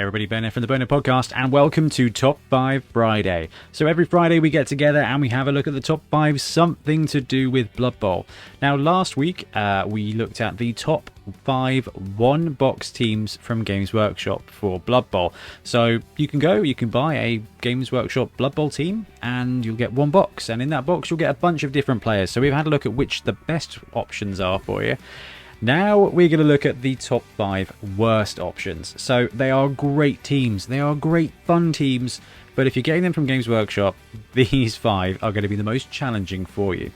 everybody, Bonehead from the Bonehead Podcast, and welcome to Top 5 Friday. So every Friday we get together and we have a look at the top 5, something to do with Blood Bowl. Now last week we looked at the top 5 one-box teams from Games Workshop for Blood Bowl. So you can buy a Games Workshop Blood Bowl team and you'll get one box, and in that box you'll get a bunch of different players. So we've had a look at which the best options are for you. Now we're going to look at the top 5 worst options. So they are great teams, they are great fun teams, but if you're getting them from Games Workshop, these 5 are going to be the most challenging for you.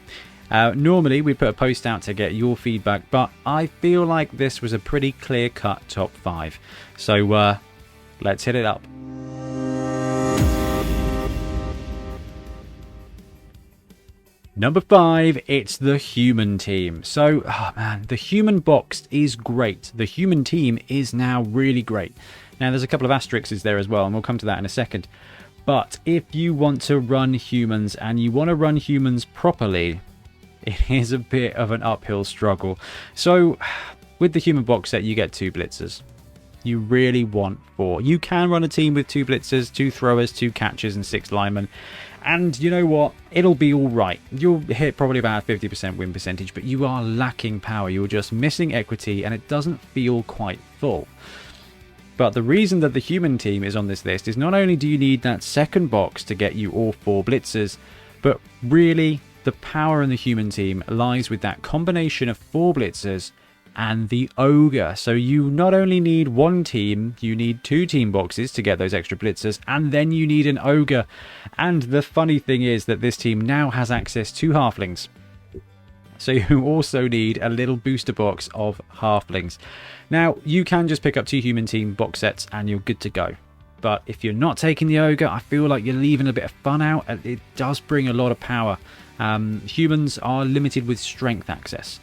Normally we put a post out to get your feedback, but I feel like this was a pretty clear-cut top 5. So let's hit it up. Number 5, it's the human team. So, the human box is great. The human team is now really great. Now, there's a couple of asterisks there as well, and we'll come to that in a second. But if you want to run humans, and you want to run humans properly, it is a bit of an uphill struggle. So, with the human box set, you get 2 blitzers. You really want 4. You can run a team with 2 blitzers, 2 throwers, 2 catchers, and 6 linemen. And you know what? It'll be alright. You'll hit probably about a 50% win percentage, but you are lacking power. You're just missing equity, and it doesn't feel quite full. But the reason that the human team is on this list is not only do you need that second box to get you all 4 blitzers, but really the power in the human team lies with that combination of 4 blitzers and the ogre. So you not only need 1 team, you need 2 team boxes to get those extra blitzers, and then you need an ogre. And the funny thing is that this team now has access to halflings, so you also need a little booster box of halflings. Now you can just pick up 2 human team box sets and you're good to go, but if you're not taking the ogre, I feel like you're leaving a bit of fun out. It does bring a lot of power. Humans are limited with strength access.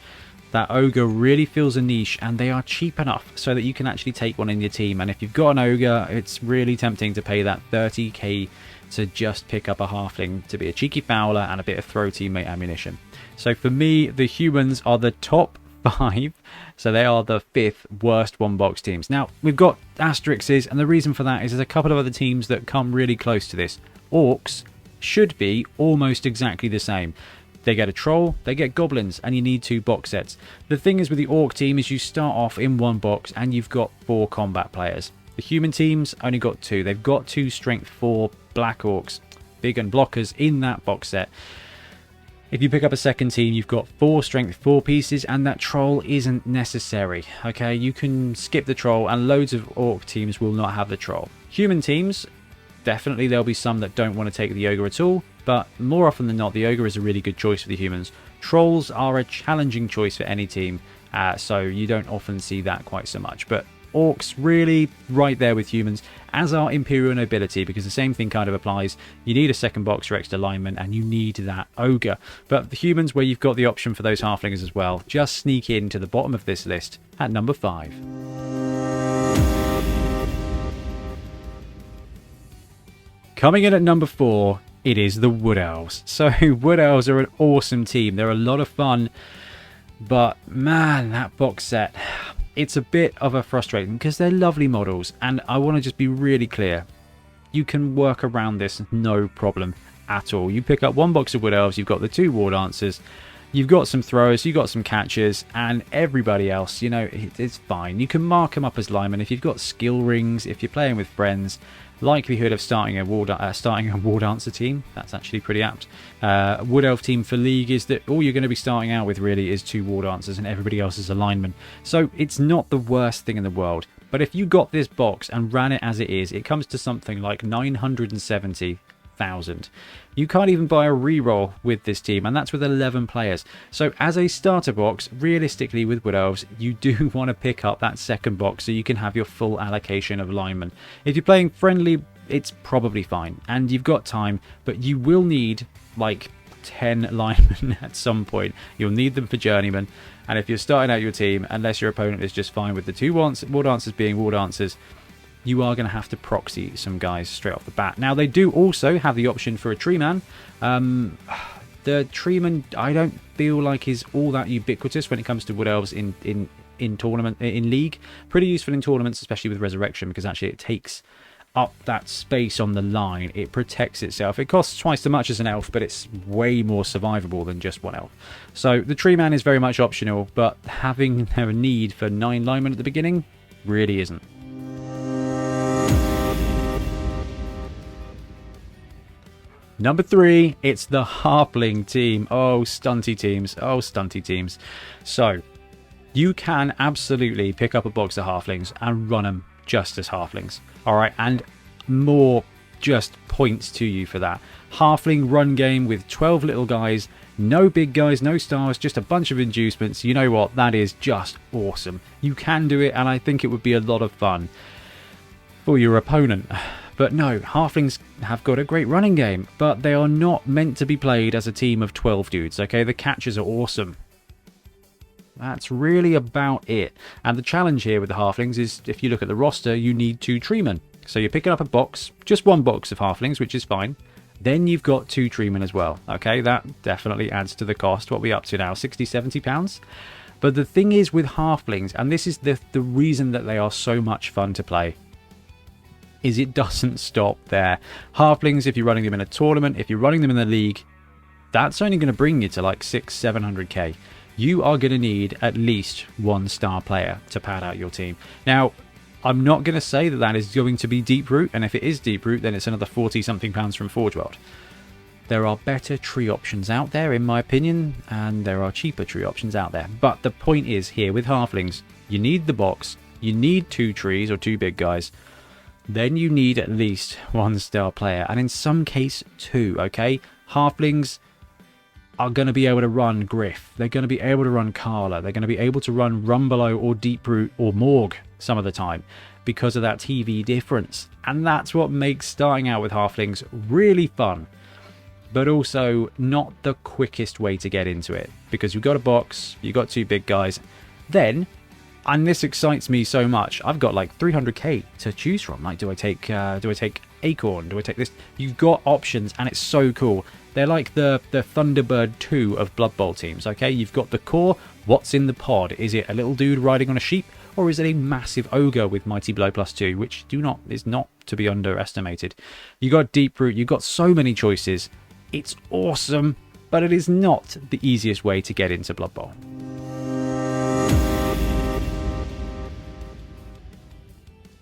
That ogre really fills a niche, and they are cheap enough so that you can actually take one in your team. And if you've got an ogre, it's really tempting to pay that 30k to just pick up a halfling to be a cheeky fowler and a bit of throw teammate ammunition. So for me, the humans are the top 5, so they are the 5th worst one-box teams. Now, we've got asterisks, and the reason for that is there's a couple of other teams that come really close to this. Orcs should be almost exactly the same. They get a troll, they get goblins, and you need 2 box sets. The thing is with the orc team is you start off in 1 box and you've got 4 combat players. The human team's only got 2. They've got 2 strength 4 black orcs, big and blockers in that box set. If you pick up a second team, you've got 4 strength 4 pieces, and that troll isn't necessary. Okay, you can skip the troll, and loads of orc teams will not have the troll. Human teams, definitely there'll be some that don't want to take the ogre at all, but more often than not, the ogre is a really good choice for the humans. Trolls are a challenging choice for any team, so you don't often see that quite so much. But orcs really right there with humans, as are Imperial Nobility, because the same thing kind of applies. You need a second box for extra linemen, and you need that ogre. But the humans, where you've got the option for those halflings as well, just sneak into the bottom of this list at number 5. Coming in at number 4, it is the Wood Elves. So Wood Elves are an awesome team. They're a lot of fun, but man, that box set, it's a bit of a frustrating because they're lovely models, and I want to just be really clear. You can work around this no problem at all. You pick up 1 box of Wood Elves, you've got the 2 War Dancers, you've got some throwers, you've got some catchers, and everybody else, you know, it's fine. You can mark them up as linemen if you've got skill rings, if you're playing with friends. Likelihood of starting a War Dancer team, that's actually pretty apt. Wood Elf team for League is that all you're going to be starting out with really is 2 War Dancers, and everybody else is a lineman. So it's not the worst thing in the world. But if you got this box and ran it as it is, it comes to something like 970,000. You can't even buy a reroll with this team, and that's with 11 players. So as a starter box, realistically with Wood Elves, you do want to pick up that second box so you can have your full allocation of linemen. If you're playing friendly, it's probably fine, and you've got time, but you will need like 10 linemen at some point. You'll need them for journeymen, and if you're starting out your team, unless your opponent is just fine with the 2 War Dancers being War Dancers, you are going to have to proxy some guys straight off the bat. Now, they do also have the option for a Treeman. The Treeman, I don't feel like is all that ubiquitous when it comes to Wood Elves in in League. Pretty useful in tournaments, especially with Resurrection, because actually it takes up that space on the line. It protects itself. It costs twice as much as an elf, but it's way more survivable than just one elf. So the Tree Man is very much optional, but having a need for 9 linemen at the beginning really isn't. Number 3, it's the Harpling team. Oh, stunty teams. Oh, stunty teams. So, you can absolutely pick up a box of Halflings and run them just as Halflings. Alright, and more just points to you for that. Halfling run game with 12 little guys, no big guys, no stars, just a bunch of inducements. You know what? That is just awesome. You can do it, and I think it would be a lot of fun for your opponent. But no, Halflings have got a great running game, but they are not meant to be played as a team of 12 dudes, okay? The catches are awesome. That's really about it. And the challenge here with the Halflings is, if you look at the roster, you need 2 treemen. So you're picking up a box, just 1 box of Halflings, which is fine. Then you've got 2 treemen as well, okay? That definitely adds to the cost. What are we up to now? 60, 70 pounds? But the thing is with Halflings, and this is the reason that they are so much fun to play, is it doesn't stop there. Halflings, if you're running them in a tournament, if you're running them in the league, that's only going to bring you to like 600-700k. You are going to need at least 1 star player to pad out your team. Now, I'm not going to say that that is going to be Deep Root, and if it is Deep Root, then it's another 40-something pounds from Forge World. There are better tree options out there, in my opinion, and there are cheaper tree options out there. But the point is, here with Halflings, you need the box, you need 2 trees or 2 big guys, then you need at least 1 star player, and in some case 2, okay? Halflings are going to be able to run Griff, they're going to be able to run Carla, they're going to be able to run Rumbelow or Deeproot or Morg some of the time because of that TV difference. And that's what makes starting out with Halflings really fun, but also not the quickest way to get into it, because you've got a box, you've got 2 big guys, then, and this excites me so much, I've got like 300k to choose from. Like, do I take Acorn? Do I take this? You've got options, and it's so cool. They're like the Thunderbird 2 of Blood Bowl teams, okay? You've got the core. What's in the pod? Is it a little dude riding on a sheep, or is it a massive ogre with Mighty Blow +2, which is not to be underestimated? You got Deep Root. You've got so many choices. It's awesome, but it is not the easiest way to get into Blood Bowl.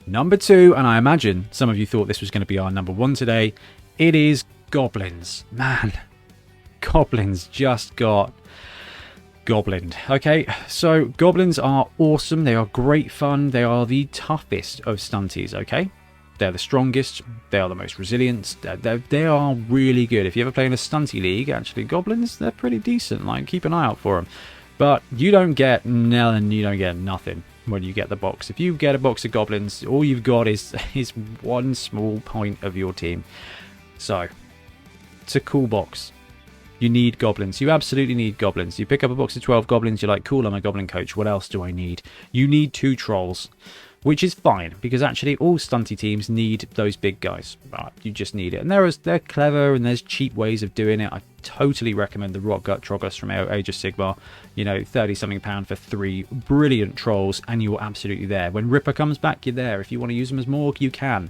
Number 2, and I imagine some of you thought this was going to be our number 1 today, it is Goblins. Man, Goblins just got goblined. Okay, so Goblins are awesome. They are great fun. They are the toughest of stunties, okay? They're the strongest. They are the most resilient. They are really good. If you ever play in a stunty league, actually, Goblins, they're pretty decent. Like, keep an eye out for them. But you don't get nil and you don't get nothing when you get the box. If you get a box of Goblins, all you've got is 1 small point of your team. So, it's a cool box. You need Goblins. You absolutely need Goblins. You pick up a box of 12 Goblins, you're like, cool, I'm a Goblin coach. What else do I need? You need 2 Trolls, which is fine, because actually all stunty teams need those big guys. You just need it. And they're clever, and there's cheap ways of doing it. I totally recommend the Rock Gut Troggos from Age of Sigmar. You know, 30-something pound for 3 brilliant Trolls, and you're absolutely there. When Ripper comes back, you're there. If you want to use them as Morg, you can.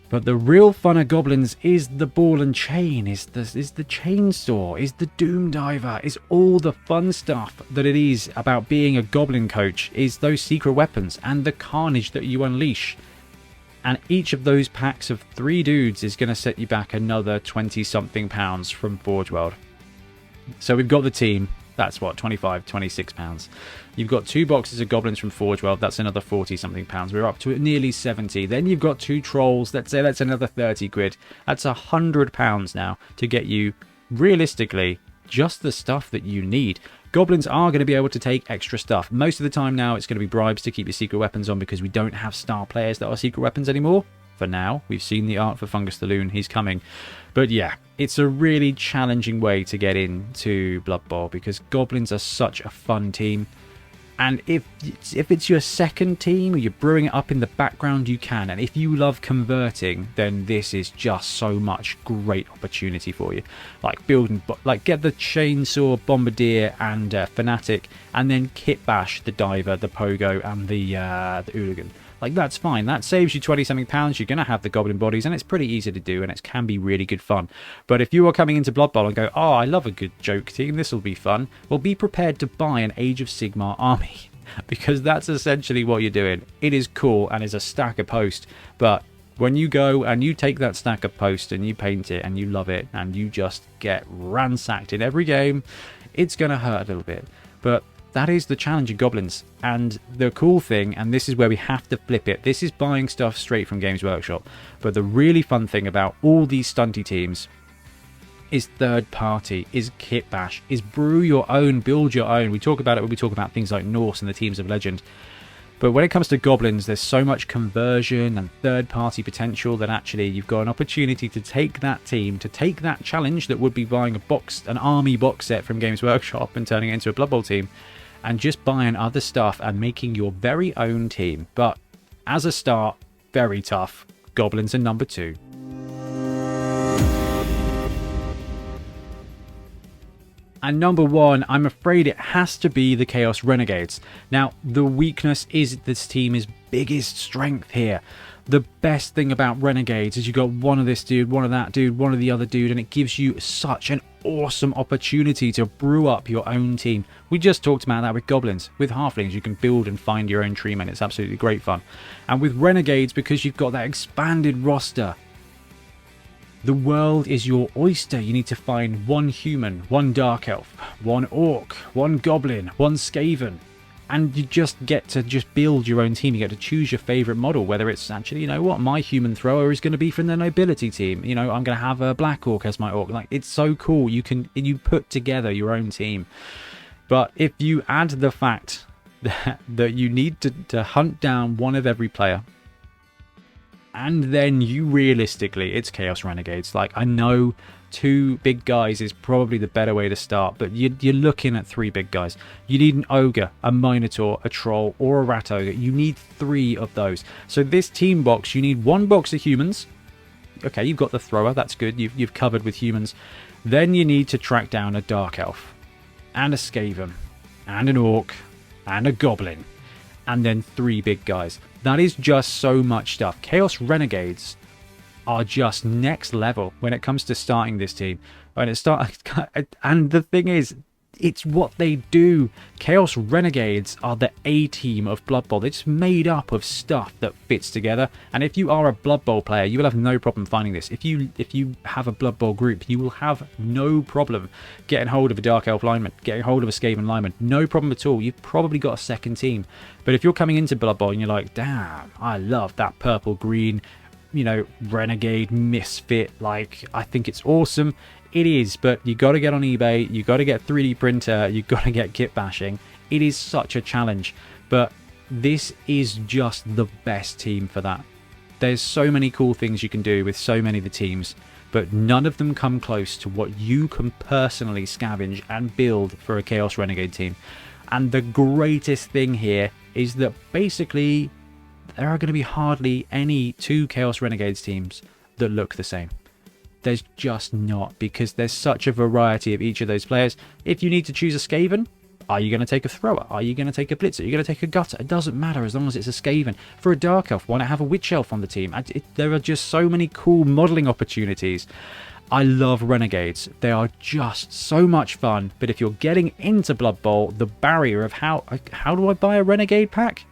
But the real fun of Goblins is the ball and chain, is the chainsaw, is the doom diver, is all the fun stuff that it is about being a Goblin coach, is those secret weapons and the carnage that you unleash. And each of those packs of 3 dudes is going to set you back another 20-something pounds from Forge World. So we've got the team. That's what, 25, 26 pounds. You've got 2 boxes of Goblins from Forge World. That's another 40-something pounds. We're up to nearly 70. Then you've got 2 Trolls. Let's say that's another 30 quid. That's 100 pounds now to get you, realistically, just the stuff that you need. Goblins are going to be able to take extra stuff. Most of the time now, it's going to be bribes to keep your secret weapons on, because we don't have star players that are secret weapons anymore. For now, we've seen the art for Fungus the Loon. He's coming. But yeah, it's a really challenging way to get into Blood Bowl, because Goblins are such a fun team. And if it's your second team or you're brewing it up in the background, you can. And if you love converting, then this is just so much great opportunity for you. Like get the chainsaw, bombardier, and fanatic, and then kit bash the diver, the pogo, and the hooligan. Like, that's fine. That saves you 20 something pounds. You're going to have the goblin bodies, and it's pretty easy to do, and it can be really good fun. But if you are coming into Blood Bowl and go, oh, I love a good joke team, this will be fun, well, be prepared to buy an Age of Sigmar army, because that's essentially what you're doing. It is cool and is a stack of post, but when you go and you take that stack of post and you paint it and you love it and you just get ransacked in every game, it's going to hurt a little bit. But that is the challenge of Goblins. And the cool thing, and this is where we have to flip it, this is buying stuff straight from Games Workshop, but the really fun thing about all these stunty teams is third party, is kit bash, is brew your own, build your own. We talk about it when we talk about things like Norse and the Teams of Legend. But when it comes to Goblins, there's so much conversion and third party potential that actually you've got an opportunity to take that team, to take that challenge that would be buying an army box set from Games Workshop and turning it into a Blood Bowl team, and just buying other stuff and making your very own team. But as a start, very tough. Goblins are number 2. And number 1, I'm afraid it has to be the Chaos Renegades. Now, the weakness is this team's biggest strength here. The best thing about Renegades is you got one of this dude, one of that dude, one of the other dude, and it gives you such an awesome opportunity to brew up your own team. We just talked about that with Goblins. With Harplings, you can build and find your own tree, man. It's absolutely great fun. And with Renegades, because you've got that expanded roster, the world is your oyster. You need to find one human, one dark elf, one orc, one goblin, one skaven. And you just get to build your own team. You get to choose your favourite model, whether it's actually, you know what, my human thrower is going to be from the nobility team. You know, I'm going to have a black orc as my orc. Like, it's so cool. You put together your own team. But if you add the fact that you need to hunt down one of every player, and then you realistically, it's Chaos Renegades. Like, I know 2 big guys is probably the better way to start, but you're looking at 3 big guys. You need an ogre, a minotaur, a troll, or a rat ogre. You need 3 of those. So this team box, you need 1 box of humans. Okay, you've got the thrower, that's good. You've covered with humans. Then you need to track down a dark elf, and a skaven, and an orc, and a goblin, and then 3 big guys. That is just so much stuff. Chaos Renegades are just next level when it comes to starting this team. And the thing is, it's what they do. Chaos Renegades are the A team of Blood Bowl. It's made up of stuff that fits together. And if you are a Blood Bowl player, you will have no problem finding this. If you have a Blood Bowl group, you will have no problem getting hold of a Dark Elf lineman, getting hold of a Skaven lineman. No problem at all. You've probably got a second team. But if you're coming into Blood Bowl and you're like, damn, I love that purple-green, you know, renegade misfit, like, I think it's awesome. It is, but you got to get on eBay, you got to get 3D printer, you got to get kit bashing. It is such a challenge, but this is just the best team for that. There's so many cool things you can do with so many of the teams, but none of them come close to what you can personally scavenge and build for a Chaos Renegade team. And the greatest thing here is that basically there are going to be hardly any 2 Chaos Renegades teams that look the same. There's just not, because there's such a variety of each of those players. If you need to choose a Skaven, are you going to take a Thrower? Are you going to take a Blitzer? Are you going to take a Gutter? It doesn't matter as long as it's a Skaven. For a Dark Elf, why not have a Witch Elf on the team? There are just so many cool modelling opportunities. I love Renegades. They are just so much fun, but if you're getting into Blood Bowl, the barrier of how do I buy a Renegade pack?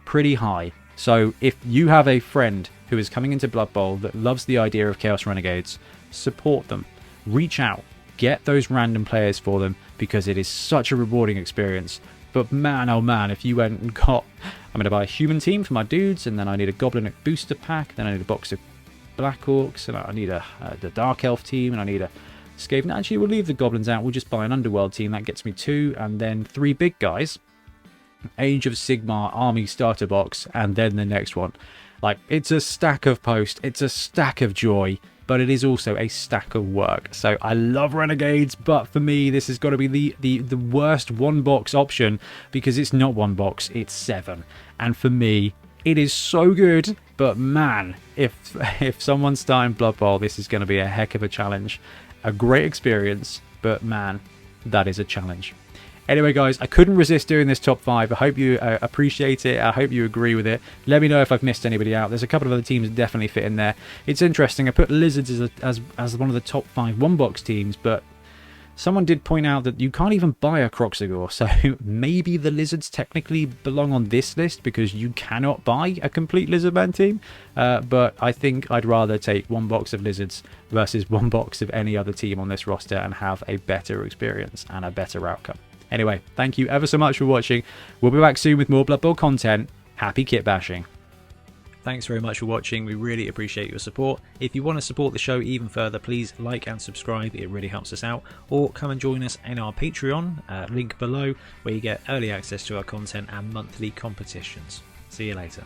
Pretty high. So if you have a friend who is coming into Blood Bowl that loves the idea of Chaos Renegades, support them. Reach out. Get those random players for them, because it is such a rewarding experience. But man, oh man, if you went and got, I'm going to buy a human team for my dudes, and then I need a Goblin booster pack, then I need a box of Black Orcs, and I need the Dark Elf team, and I need a Skaven. Actually, we'll leave the Goblins out. We'll just buy an Underworld team. That gets me 2, and then 3 big guys. Age of Sigmar army starter box, and then the next one. Like, it's a stack of post, it's a stack of joy, but it is also a stack of work. So I love Renegades, but for me this has got to be the worst one box option, because it's not one box, it's 7. And for me, it is so good, but man, if someone's starting Blood Bowl, this is going to be a heck of a challenge. A great experience, but man, that is a challenge. Anyway, guys, I couldn't resist doing this top 5. I hope you appreciate it. I hope you agree with it. Let me know if I've missed anybody out. There's a couple of other teams that definitely fit in there. It's interesting. I put Lizards as one of the top 5 one-box teams, but someone did point out that you can't even buy a Croxagore, so maybe the Lizards technically belong on this list because you cannot buy a complete Lizardman team. But I think I'd rather take 1 box of Lizards versus 1 box of any other team on this roster and have a better experience and a better outcome. Anyway, thank you ever so much for watching. We'll be back soon with more Blood Bowl content. Happy kit bashing. Thanks very much for watching. We really appreciate your support. If you want to support the show even further, please like and subscribe. It really helps us out. Or come and join us in our Patreon, link below, where you get early access to our content and monthly competitions. See you later.